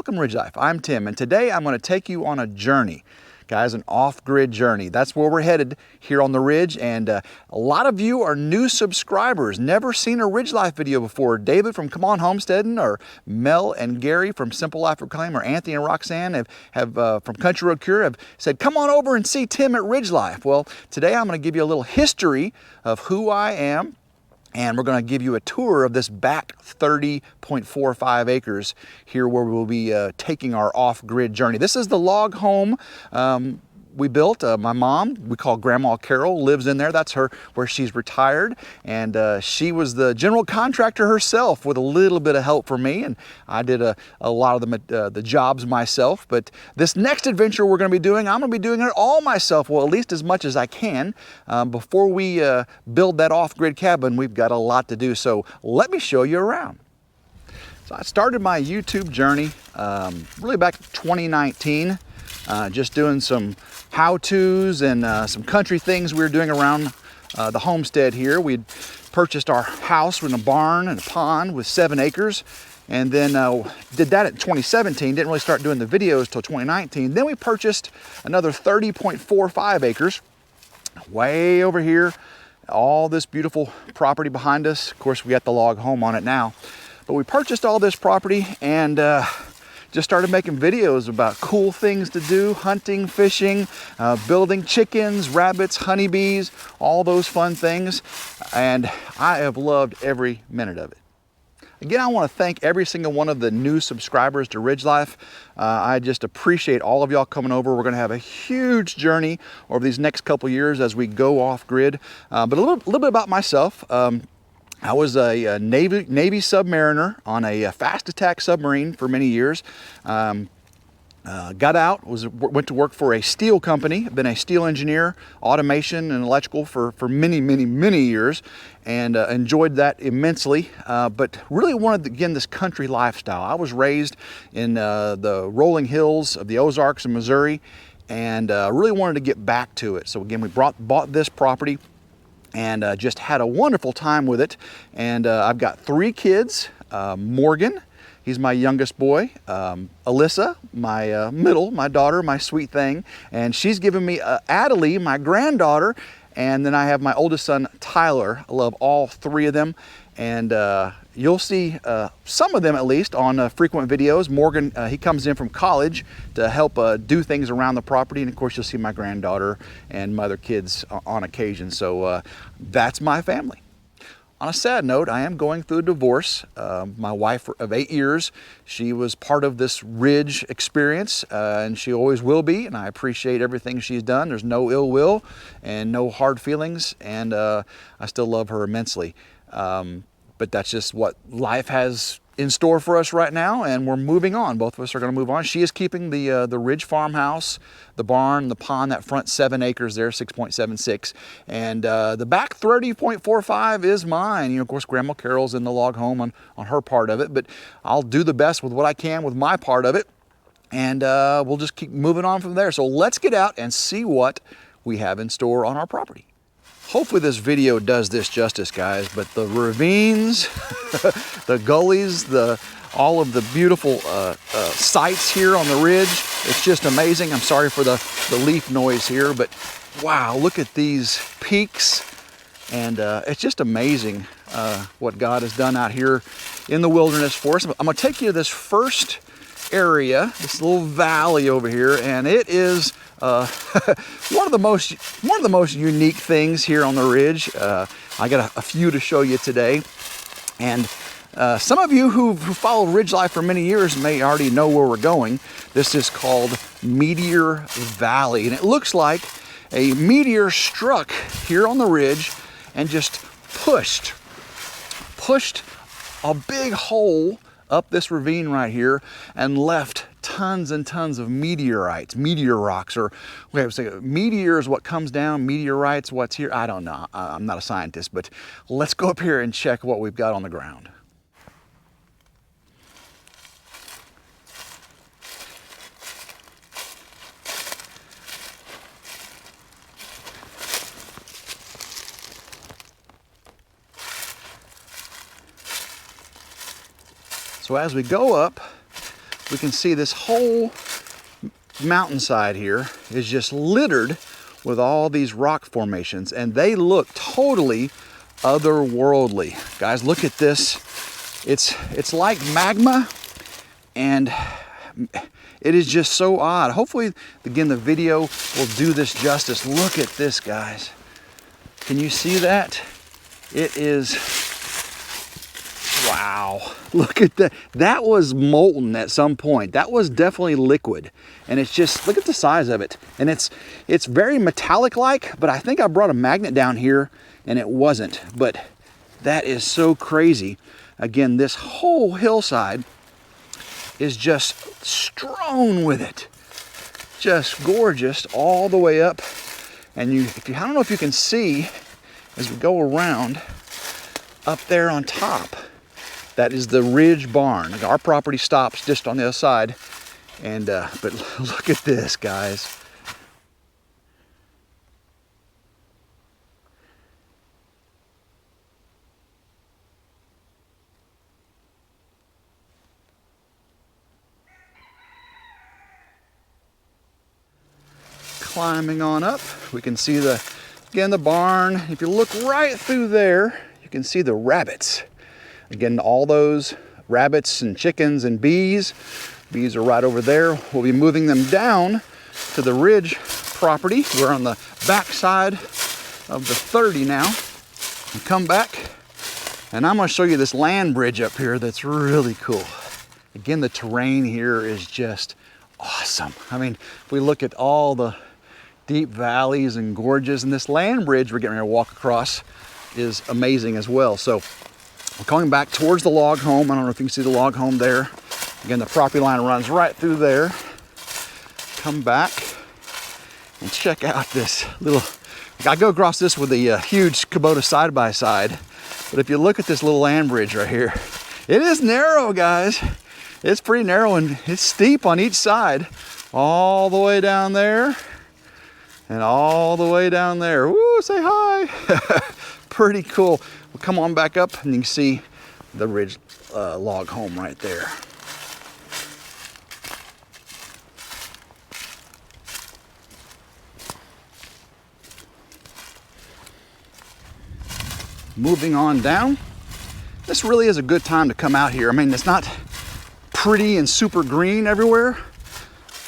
Welcome Ridge Life. I'm Tim, and today I'm going to take you on a journey. Guys, an off-grid journey. That's where we're headed here on the Ridge, and a lot of you are new subscribers, never seen a Ridge Life video before. David from Come On Homesteading, or Mel and Gary from Simple Life Reclaim, or Anthony and Roxanne have from Country Road Cure have said, come on over and see Tim at Ridge Life. Well, today I'm going to give you a little history of who I am, and we're going to give you a tour of this back 30.45 acres here where we'll be taking our off-grid journey. This is the log home we built. My mom, we call Grandma Carol, lives in there. That's her where she's retired, and she was the general contractor herself with a little bit of help from me, and I did a lot of the jobs myself. But this next adventure we're going to be doing, I'm going to be doing it all myself, well, at least as much as I can. Before we build that off-grid cabin, we've got a lot to do, so let me show you around. So I started my YouTube journey really back in 2019, just doing some how-tos and some country things we were doing around the homestead here. We'd purchased our house with a barn and a pond with 7 acres, and then did that in 2017. Didn't really start doing the videos till 2019. Then we purchased another 30.45 acres way over here. All this beautiful property behind us. Of course, we got the log home on it now. But we purchased all this property and just started making videos about cool things to do, hunting, fishing, building chickens, rabbits, honeybees, all those fun things. And I have loved every minute of it. Again, I want to thank every single one of the new subscribers to Ridge Life. I just appreciate all of y'all coming over. We're going to have a huge journey over these next couple years as we go off grid. But a little bit about myself. I was a Navy submariner on a fast attack submarine for many years. Got out, went to work for a steel company. Been a steel engineer, automation and electrical for many years, and enjoyed that immensely. But really wanted, again, this country lifestyle. I was raised in the rolling hills of the Ozarks in Missouri, and really wanted to get back to it. So again, we bought this property, and just had a wonderful time with it. And I've got 3 kids. Morgan, he's my youngest boy. Alyssa, my middle, my daughter, my sweet thing. And she's given me Adelie, my granddaughter. And then I have my oldest son, Tyler. I love all 3 of them. And you'll see some of them, at least, on frequent videos. Morgan, he comes in from college to help do things around the property. And of course, you'll see my granddaughter and my other kids on occasion. So that's my family. On a sad note, I am going through a divorce. My wife of 8 years, she was part of this Ridge experience, and she always will be, and I appreciate everything she's done. There's no ill will and no hard feelings, and I still love her immensely. But that's just what life has in store for us right now, and we're moving on. Both of us are going to move on. She is keeping the Ridge farmhouse, the barn, the pond, that front 7 acres there, 6.76, and the back 30.45 is mine. You know, of course, Grandma Carol's in the log home on her part of it, but I'll do the best with what I can with my part of it, and we'll just keep moving on from there. So let's get out and see what we have in store on our property. Hopefully this video does this justice, guys, but the ravines, the gullies, all of the beautiful sights here on the ridge, it's just amazing. I'm sorry for the leaf noise here, but wow, look at these peaks. And it's just amazing what God has done out here in the wilderness for us. I'm gonna take you to this first area, this little valley over here, and it is one of the most unique things here on the ridge. I got a few to show you today, and some of you who followed Ridge Life for many years may already know where we're going. This is called Meteor Valley, and it looks like a meteor struck here on the ridge and just pushed a big hole up this ravine right here and left tons and tons of meteorites, meteor rocks, or we have to say meteor is what comes down, meteorites, what's here, I don't know. I'm not a scientist, but let's go up here and check what we've got on the ground. So as we go up, we can see this whole mountainside here is just littered with all these rock formations, and they look totally otherworldly. Guys, look at this. It's like magma, and it is just so odd. Hopefully, again, the video will do this justice. Look at this, guys. Can you see that? It is, wow. Look at that. That was molten at some point. That was definitely liquid. And it's just, look at the size of it. And it's very metallic-like, but I think I brought a magnet down here and it wasn't. But that is so crazy. Again, this whole hillside is just strewn with it. Just gorgeous all the way up. And I don't know if you can see as we go around up there on top, that is the Ridge Barn. Our property stops just on the other side. And but look at this, guys. Climbing on up, we can see again the barn. If you look right through there, you can see the rabbits. Again, all those rabbits and chickens and bees. Bees are right over there. We'll be moving them down to the Ridge property. We're on the back side of the 30 now. And come back, and I'm going to show you this land bridge up here that's really cool. Again, the terrain here is just awesome. I mean, if we look at all the deep valleys and gorges, and this land bridge we're getting ready to walk across is amazing as well. So we're coming back towards the log home. I don't know if you can see the log home there. Again, the property line runs right through there. Come back and check out this little, I go across this with a huge Kubota side-by-side, but if you look at this little land bridge right here, it is narrow, guys. It's pretty narrow and it's steep on each side, all the way down there and all the way down there. Woo, say hi. Pretty cool. We'll come on back up and you can see the Ridge log home right there. Moving on down. This really is a good time to come out here. I mean, it's not pretty and super green everywhere,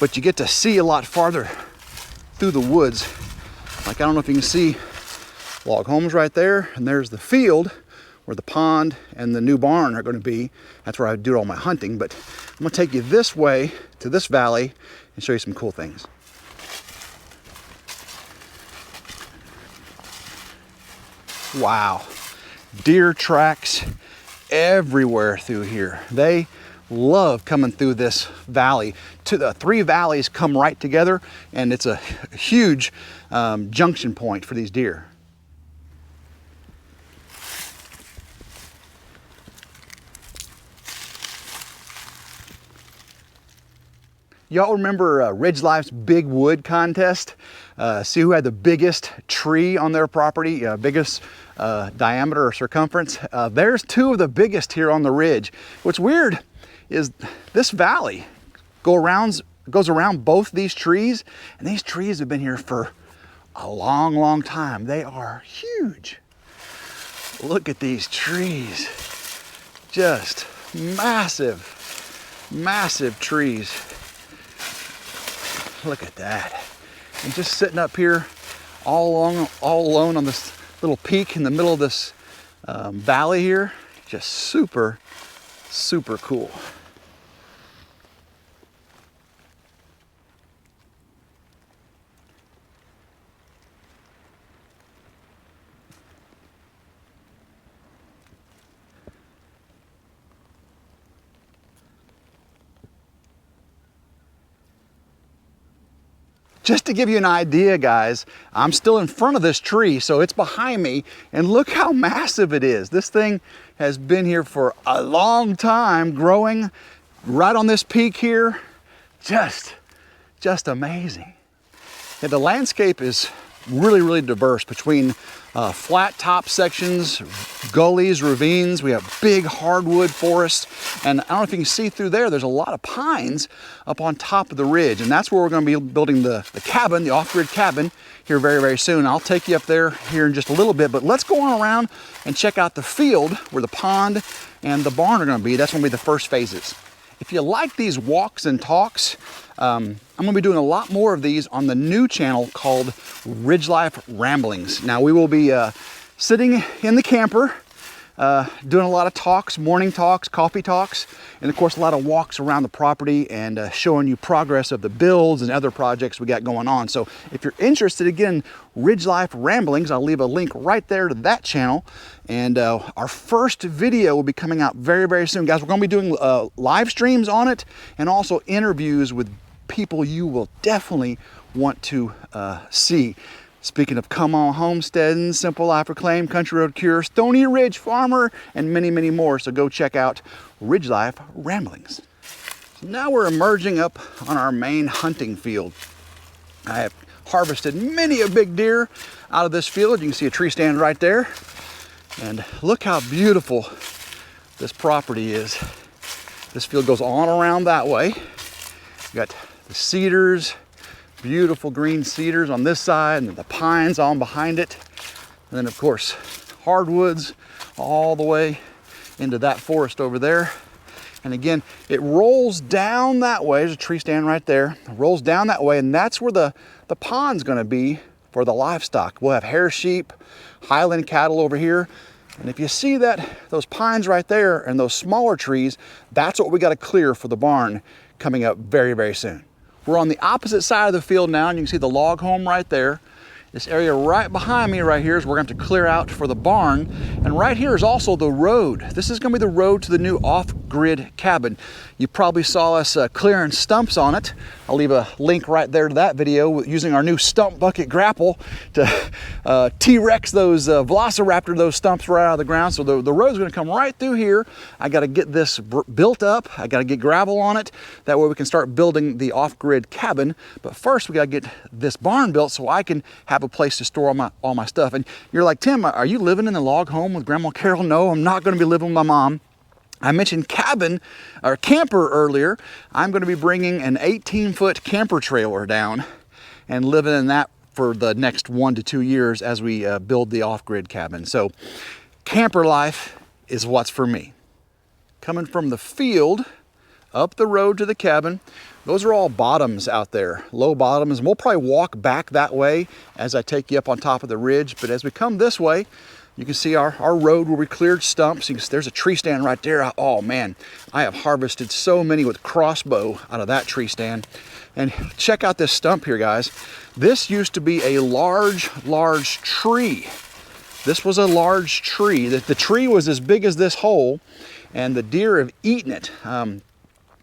but you get to see a lot farther through the woods. Like, I don't know if you can see log homes right there, and there's the field where the pond and the new barn are going to be. That's where I do all my hunting, but I'm going to take you this way to this valley and show you some cool things. Wow, deer tracks everywhere through here. They love coming through this valley. The three valleys come right together, and it's a huge junction point for these deer. Y'all remember RidgeLife's Big Wood contest? See who had the biggest tree on their property, biggest diameter or circumference. There's two of the biggest here on the ridge. What's weird is this valley goes around both these trees, and these trees have been here for a long, long time. They are huge. Look at these trees. Just massive, massive trees. Look at that. And just sitting up here all alone on this little peak in the middle of this valley here. Just super, super cool. Just to give you an idea, guys, I'm still in front of this tree, so it's behind me, and look how massive it is. This thing has been here for a long time, growing right on this peak here. Just amazing. And the landscape is really, really diverse between flat top sections, gullies, ravines. We have big hardwood forests. And I don't know if you can see through there, there's a lot of pines up on top of the ridge. And that's where we're going to be building the cabin, the off-grid cabin here very, very soon. I'll take you up there here in just a little bit, but let's go on around and check out the field where the pond and the barn are going to be. That's going to be the first phases. If you like these walks and talks, I'm going to be doing a lot more of these on the new channel called RidgeLife Ramblings. Now we will be sitting in the camper, doing a lot of talks, morning talks, coffee talks, and of course a lot of walks around the property and showing you progress of the builds and other projects we got going on. So if you're interested, again, RidgeLife Ramblings, I'll leave a link right there to that channel. And our first video will be coming out very, very soon. Guys, we're going to be doing live streams on it and also interviews with people you will definitely want to see. Speaking of Come On Homestead, Simple Life Reclaim, Country Road Cure, Stony Ridge Farmer, and many, many more. So go check out RidgeLife Ramblings. So now we're emerging up on our main hunting field. I have harvested many a big deer out of this field. You can see a tree stand right there. And look how beautiful this property is. This field goes on around that way. You got the cedars, beautiful green cedars on this side, and the pines on behind it. And then of course, hardwoods all the way into that forest over there. And again, it rolls down that way. There's a tree stand right there. It rolls down that way, and that's where the pond's gonna be for the livestock. We'll have hair sheep, highland cattle over here. And if you see that, those pines right there and those smaller trees, that's what we got to clear for the barn coming up very, very soon. We're on the opposite side of the field now, and you can see the log home right there. This area right behind me right here is we're going to have to clear out for the barn. And right here is also the road. This is going to be the road to the new off-grid cabin. You probably saw us clearing stumps on it. I'll leave a link right there to that video using our new stump bucket grapple to T-Rex those, Velociraptor those stumps right out of the ground. So the road's going to come right through here. I got to get this built up. I got to get gravel on it. That way we can start building the off-grid cabin. But first we got to get this barn built so I can have a place to store all my stuff. And you're like, Tim, are you living in the log home with Grandma Carol? No, I'm not going to be living with my mom. I mentioned cabin or camper earlier. I'm going to be bringing an 18-foot camper trailer down and living in that for the next 1 to 2 years as we build the off-grid cabin. So camper life is what's for me. Coming from the field up the road to the cabin, those are all bottoms out there, low bottoms. And we'll probably walk back that way as I take you up on top of the ridge. But as we come this way, you can see our road where we cleared stumps. There's a tree stand right there. Oh man, I have harvested so many with crossbow out of that tree stand. And check out this stump here, guys. This used to be a large, large tree. This was a large tree. The tree was as big as this hole, and the deer have eaten it.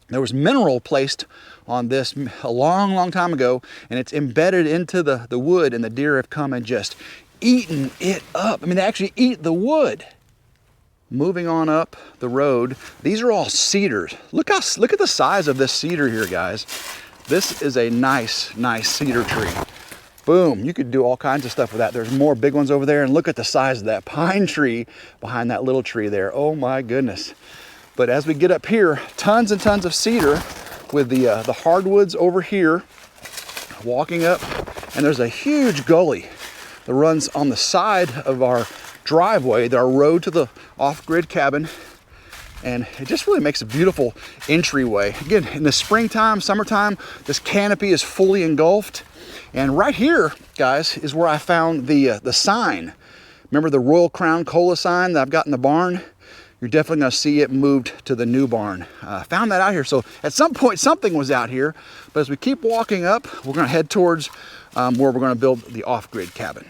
There was mineral placed on this a long, long time ago, and it's embedded into the wood, and the deer have come and just eaten it up. I mean, they actually eat the wood. Moving on up the road, these are all cedars. Look at the size of this cedar here, guys. This is a nice, nice cedar tree. Boom, you could do all kinds of stuff with that. There's more big ones over there, and look at the size of that pine tree behind that little tree there. Oh my goodness. But as we get up here, tons and tons of cedar with the hardwoods over here, walking up, and there's a huge gully that runs on the side of our driveway, our road to the off-grid cabin, and it just really makes a beautiful entryway. Again, in the springtime, summertime, this canopy is fully engulfed. And right here, guys, is where I found the sign. Remember the Royal Crown Cola sign that I've got in the barn? You're definitely gonna see it moved to the new barn. Found that out here. So at some point, something was out here. But as we keep walking up, we're gonna head towards where we're gonna build the off-grid cabin.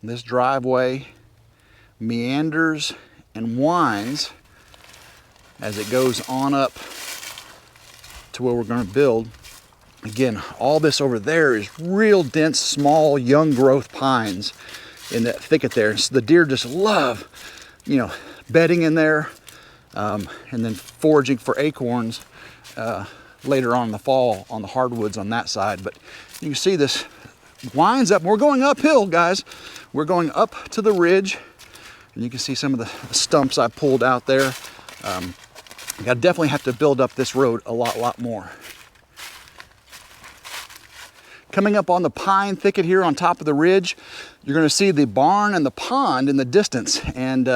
This driveway meanders and winds as it goes on up to where we're going to build. Again, all this over there is real dense, small, young growth pines in that thicket there. So the deer just love, you know, bedding in there, and then foraging for acorns later on in the fall on the hardwoods on that side. But you can see this winds up. We're going uphill, guys. We're going up to the ridge, and you can see some of the stumps I pulled out there. I definitely have to build up this road a lot more. Coming up on the pine thicket here on top of the ridge, you're going to see the barn and the pond in the distance. And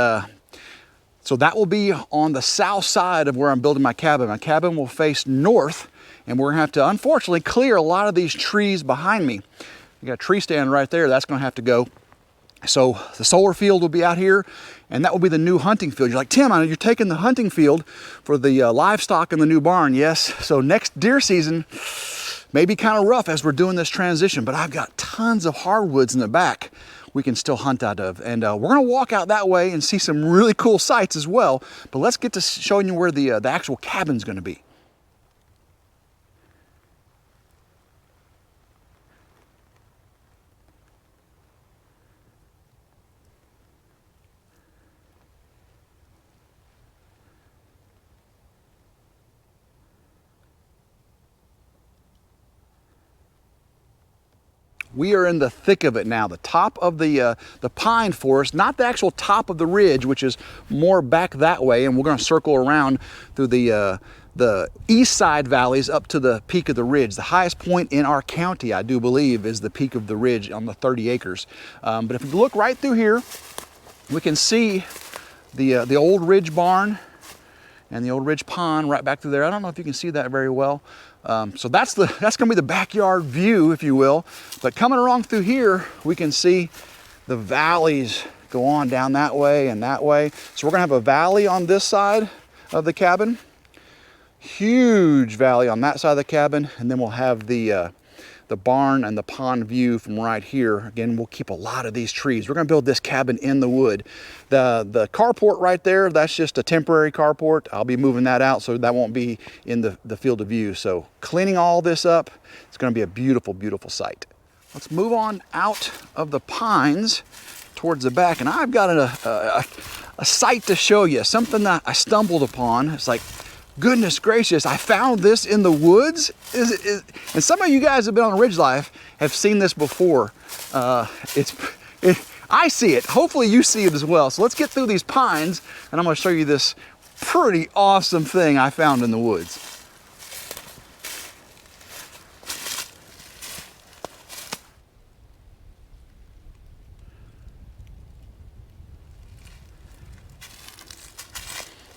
so that will be on the south side of where I'm building my cabin. My cabin will face north, and we're going to have to, unfortunately, clear a lot of these trees behind me. You got a tree stand right there. That's going to have to go. So the solar field will be out here, and that will be the new hunting field. You're like, Tim, I know you're taking the hunting field for the livestock in the new barn. Yes. So next deer season may be kind of rough as we're doing this transition, but I've got tons of hardwoods in the back we can still hunt out of. And we're going to walk out that way and see some really cool sights as well. But let's get to showing you where the actual cabin's going to be. We are in the thick of it now, the top of the pine forest, not the actual top of the ridge, which is more back that way, and we're going to circle around through the east side valleys up to the peak of the ridge. The highest point in our county, I do believe, is the peak of the ridge on the 30 acres. But if you look right through here, we can see the old ridge barn and the old ridge pond right back through there. I don't know if you can see that very well. So that's gonna be the backyard view, if you will. But coming along through here, we can see the valleys go on down that way and that way. So we're gonna have a valley on this side of the cabin, huge valley on that side of the cabin, and then we'll have the barn and the pond view from right here. Again, we'll keep a lot of these trees. We're gonna build this cabin in the wood. The carport right there, that's just a temporary carport. I'll be moving that out so that won't be in the field of view. So cleaning all this up, it's gonna be a beautiful, beautiful sight. Let's move on out of the pines towards the back. And I've got a sight to show you, something that I stumbled upon. It's like, goodness gracious, I found this in the woods. And some of you guys have been on RidgeLife have seen this before. I see it. Hopefully you see it as well. So let's get through these pines, and I'm going to show you this pretty awesome thing I found in the woods.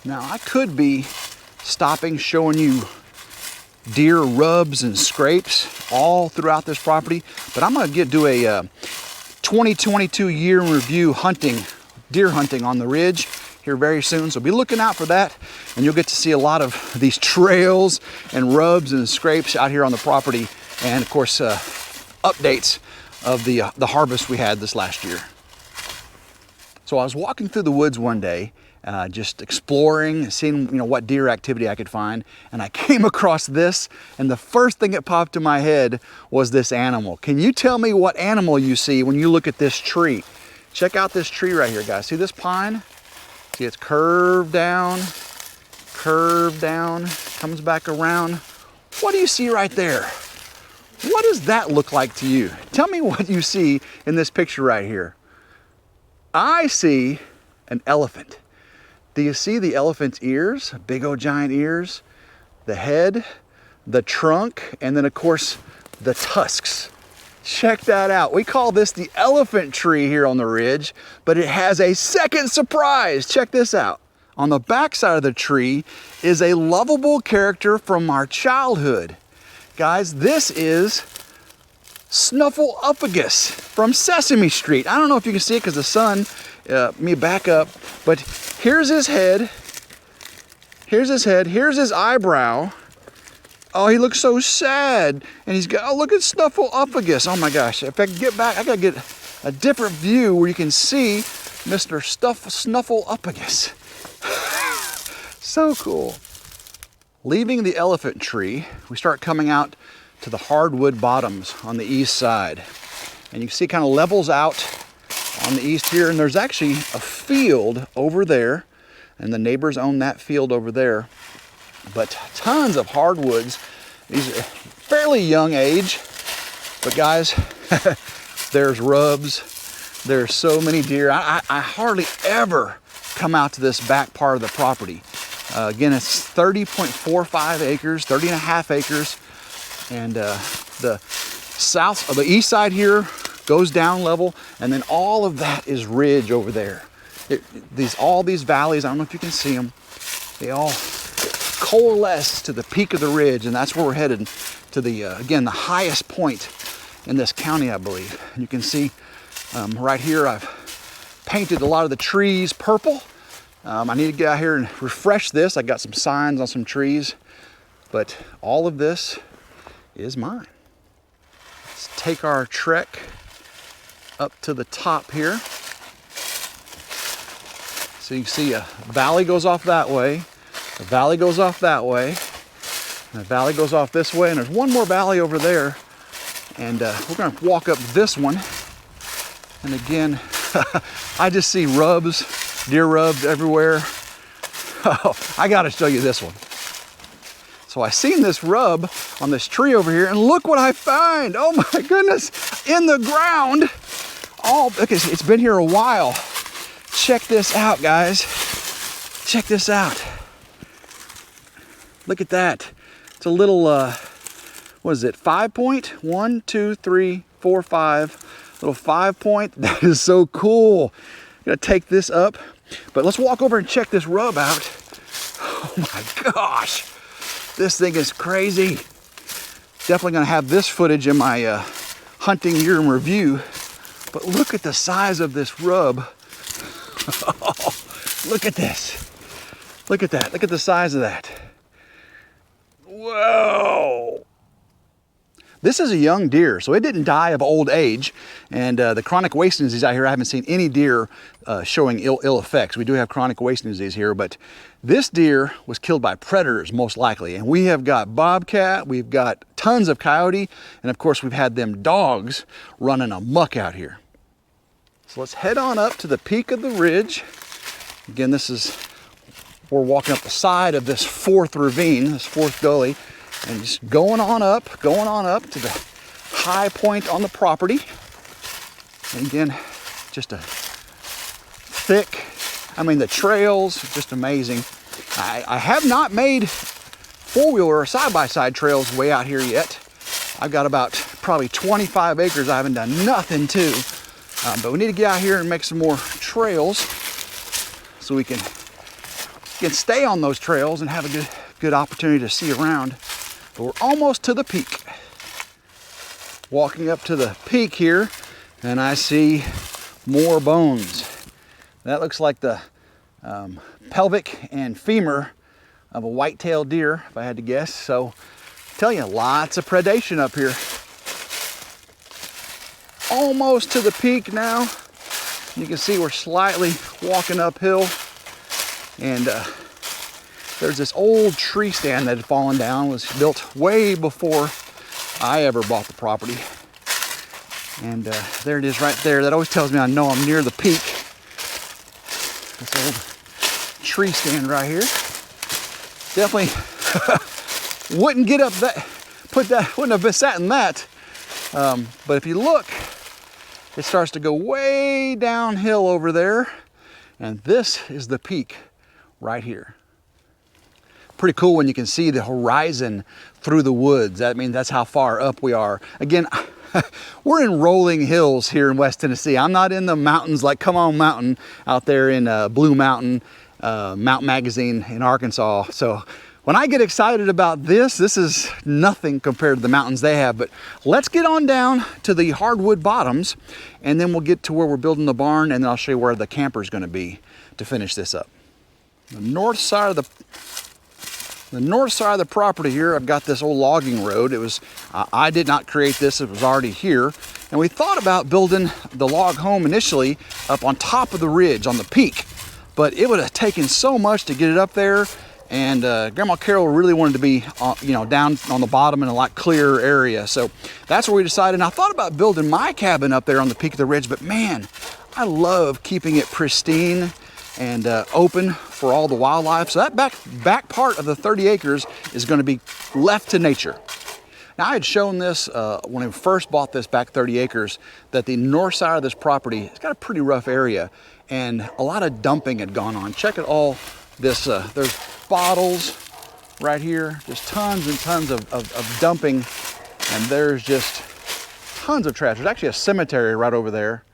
Now I could be stopping, showing you deer rubs and scrapes all throughout this property, but I'm going to do a 2022 year in review deer hunting on the ridge here very soon. So be looking out for that, and you'll get to see a lot of these trails and rubs and scrapes out here on the property, and of course updates of the harvest we had this last year. So I was walking through the woods one day, just exploring, seeing what deer activity I could find, and I came across this, and the first thing that popped in my head was this animal. Can you tell me what animal you see when you look at this tree? Check out this tree right here, guys. See this pine? See, it's curved down, comes back around. What do you see right there? What does that look like to you? Tell me what you see in this picture right here. I see an elephant. Do you see the elephant's ears? Big old giant ears, the head, the trunk, and then of course the tusks. Check that out. We call this the elephant tree here on the ridge, but it has a second surprise. Check this out. On the back side of the tree is a lovable character from our childhood. Guys, this is Snuffleupagus from Sesame Street. I don't know if you can see it because the sun, me back up, but here's his head, here's his eyebrow. Oh, he looks so sad. And he's got, oh, look at Snuffleupagus. Oh my gosh, if I can get back, I gotta get a different view where you can see Mr. Snuffleupagus. So cool. Leaving the elephant tree, we start coming out to the hardwood bottoms on the east side. And you can see it kind of levels out on the east here, and there's actually a field over there, and the neighbors own that field over there. But tons of hardwoods. These are fairly young age, but guys, there's rubs. There's so many deer. I hardly ever come out to this back part of the property. Again, it's 30.45 acres, 30 and a half acres. And the south, or the east side here goes down level, and then all of that is ridge over there. All these valleys, I don't know if you can see them, they all coalesce to the peak of the ridge, and that's where we're headed to the, again, the highest point in this county, I believe. And you can see right here, I've painted a lot of the trees purple. I need to get out here and refresh this. I got some signs on some trees, but all of this is mine. Let's take our trek up to the top here. So you can see a valley goes off that way, a valley goes off that way, and a valley goes off this way, and there's one more valley over there. And we're gonna walk up this one. And again, I just see rubs, deer rubs everywhere. Oh, I gotta show you this one. So I seen this rub on this tree over here, and look what I find. Oh my goodness, in the ground. Okay, it's been here a while. Check this out, guys. Check this out. Look at that. It's a little, what is it, 5 point? 1, 2, 3, 4, 5. Little 5 point. That is so cool. I'm gonna take this up, but let's walk over and check this rub out. Oh my gosh. This thing is crazy. Definitely gonna have this footage in my hunting year in review. But look at the size of this rub. Oh, look at this. Look at that. Look at the size of that. Whoa. This is a young deer, so it didn't die of old age. And the chronic wasting disease out here, I haven't seen any deer showing ill effects. We do have chronic wasting disease here, but this deer was killed by predators, most likely. And we have got bobcat, we've got tons of coyote, and of course we've had them dogs running amok out here. So let's head on up to the peak of the ridge. Again, we're walking up the side of this fourth ravine, this fourth gully, and just going on up to the high point on the property. And again, just a thick, the trails, just amazing. I have not made four-wheeler or side-by-side trails way out here yet. I've got about probably 25 acres I haven't done nothing to. But we need to get out here and make some more trails so we can stay on those trails and have a good opportunity to see around. But we're almost to the peak. Walking up to the peak here, and I see more bones. That looks like the pelvic and femur of a white-tailed deer, if I had to guess. So, I tell you, lots of predation up here. Almost to the peak now. You can see we're slightly walking uphill, and there's this old tree stand that had fallen down. It was built way before I ever bought the property. And there it is right there. That always tells me I know I'm near the peak. This old tree stand right here. Definitely wouldn't get up that, wouldn't have been sat in that. But if you look, it starts to go way downhill over there. And this is the peak right here. Pretty cool when you can see the horizon through the woods. That means that's how far up we are. Again, we're in rolling hills here in West Tennessee. I'm not in the mountains like Come On Mountain out there in Blue Mountain, Mount Magazine in Arkansas. So when I get excited about this is nothing compared to the mountains they have. But let's get on down to the hardwood bottoms, and then we'll get to where we're building the barn, and then I'll show you where the camper is going to be to finish this up. The north side of the property here, I've got this old logging road. It was, I did not create this, it was already here. And we thought about building the log home initially up on top of the ridge on the peak, but it would have taken so much to get it up there. And Grandma Carol really wanted to be, down on the bottom in a lot clearer area. So that's where we decided. And I thought about building my cabin up there on the peak of the ridge, but man, I love keeping it pristine and open for all the wildlife. So that back part of the 30 acres is going to be left to nature. Now, I had shown this when I first bought this back 30 acres, that the north side of this property, it's got a pretty rough area, and a lot of dumping had gone on. Check it all, this, there's bottles right here, just tons and tons of dumping, and there's just tons of trash. There's actually a cemetery right over there,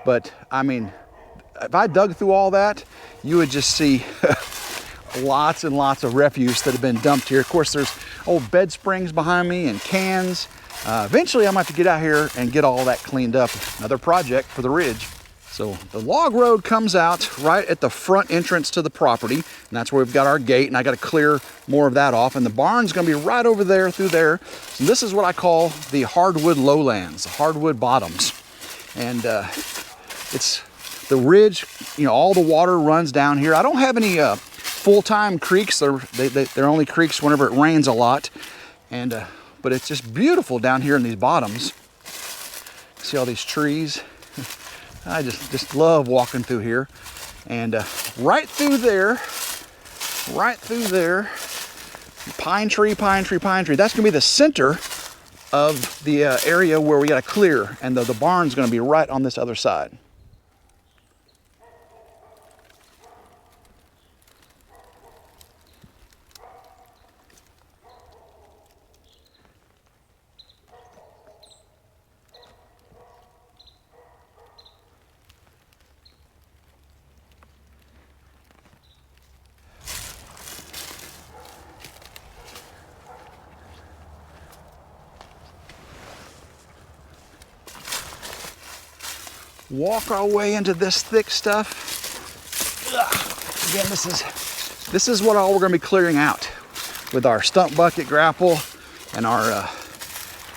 but I mean, if I dug through all that, you would just see lots and lots of refuse that have been dumped here. Of course, there's old bed springs behind me and cans. Eventually, I'm gonna have to get out here and get all that cleaned up. Another project for the ridge. So the log road comes out right at the front entrance to the property, and that's where we've got our gate, and I got to clear more of that off. And the barn's gonna be right over there through there. So this is what I call the hardwood lowlands, the hardwood bottoms. And it's the ridge, all the water runs down here. I don't have any full-time creeks. They're only creeks whenever it rains a lot. And but it's just beautiful down here in these bottoms. See all these trees? I just love walking through here. And right through there, pine tree, pine tree, pine tree. That's gonna be the center of the area where we gotta clear, and the barn's gonna be right on this other side. Walk our way into this thick stuff. Again, this is what all we're gonna be clearing out with our stump bucket grapple and our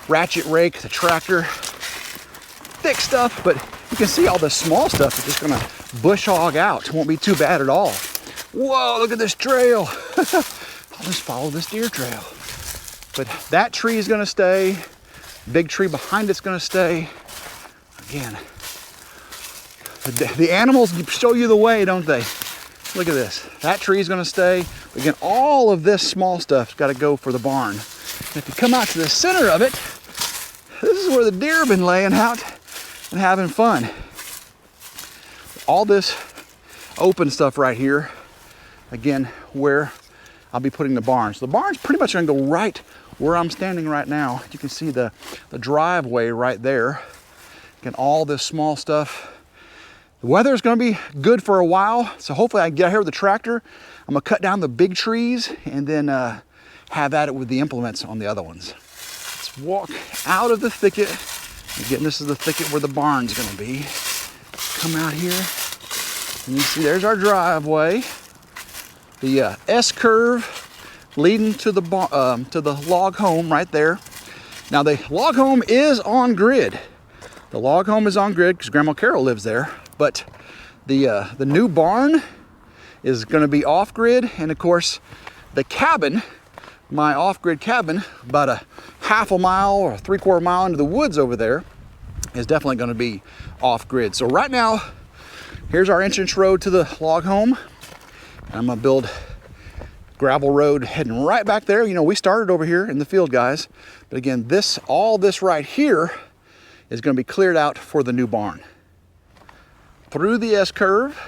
ratchet rake, the tractor. Thick stuff, but you can see all the small stuff is just gonna bush hog out. It won't be too bad at all. Whoa, look at this trail. I'll just follow this deer trail. But that tree is gonna stay. Big tree behind it's gonna stay. Again, the animals show you the way, don't they? Look at this. That tree is going to stay. Again, all of this small stuff's got to go for the barn. And if you come out to the center of it, this is where the deer have been laying out and having fun. All this open stuff right here, again, where I'll be putting the barn. So the barn's pretty much going to go right where I'm standing right now. You can see the driveway right there. Again, all this small stuff. The weather is going to be good for a while, so hopefully I can get out here with the tractor. I'm going to cut down the big trees and then have at it with the implements on the other ones. Let's walk out of the thicket. Again, this is the thicket where the barn's going to be. Come out here, and you see there's our driveway. The S-curve leading to the log home right there. Now the log home is on grid. The log home is on grid because Grandma Carol lives there. But the new barn is going to be off grid, and of course the cabin, my off-grid cabin, about a half a mile or a 3/4 mile into the woods over there, is definitely going to be off grid. So right now, here's our entrance road to the log home, and I'm going to build gravel road heading right back there. We started over here in the field, guys, but again, all this right here is going to be cleared out for the new barn. Through the S-curve,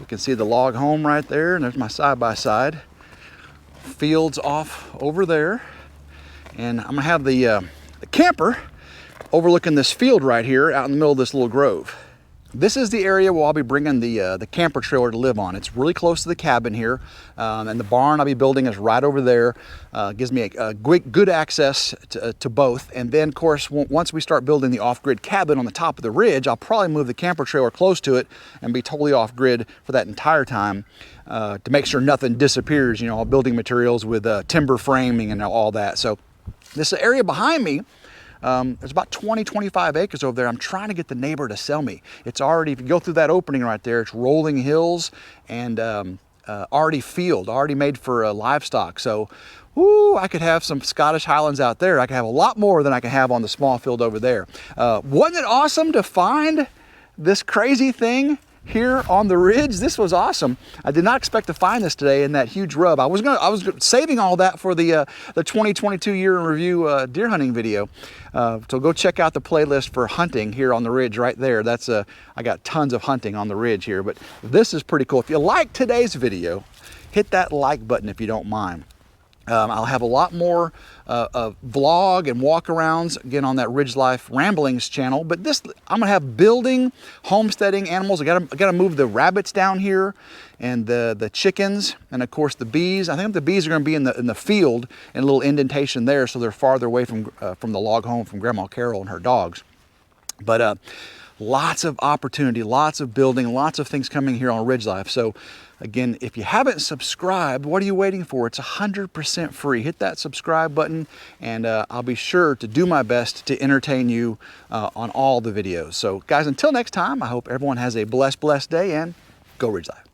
you can see the log home right there, and there's my side-by-side. Fields off over there, and I'm gonna have the camper overlooking this field right here out in the middle of this little grove. This is the area where I'll be bringing the camper trailer to live on. It's really close to the cabin here, and the barn I'll be building is right over there. Gives me a good access to both. And then, of course, once we start building the off-grid cabin on the top of the ridge, I'll probably move the camper trailer close to it and be totally off-grid for that entire time to make sure nothing disappears. All building materials with timber framing and all that. So this area behind me, there's about 25 acres over there. I'm trying to get the neighbor to sell me. It's already, if you go through that opening right there, it's rolling hills, and already field, already made for livestock. So, woo, I could have some Scottish Highlands out there. I could have a lot more than I can have on the small field over there. Wasn't it awesome to find this crazy thing here on the ridge? This was awesome. I did not expect to find this today in that huge rub. I was saving all that for the 2022 year in review deer hunting video. So go check out the playlist for hunting here on the ridge right there. That's I got tons of hunting on the ridge here, but this is pretty cool. If you like today's video, hit that like button if you don't mind. I'll have a lot more vlog and walk-arounds again on that RidgeLife Ramblings channel. But this, I'm gonna have building, homesteading animals. I gotta move the rabbits down here, and the chickens, and of course the bees. I think the bees are gonna be in the field, in a little indentation there, so they're farther away from the log home from Grandma Carol and her dogs. But lots of opportunity, lots of building, lots of things coming here on RidgeLife. So again, if you haven't subscribed, what are you waiting for? It's 100% free. Hit that subscribe button, and I'll be sure to do my best to entertain you on all the videos. So guys, until next time, I hope everyone has a blessed day, and go RidgeLife.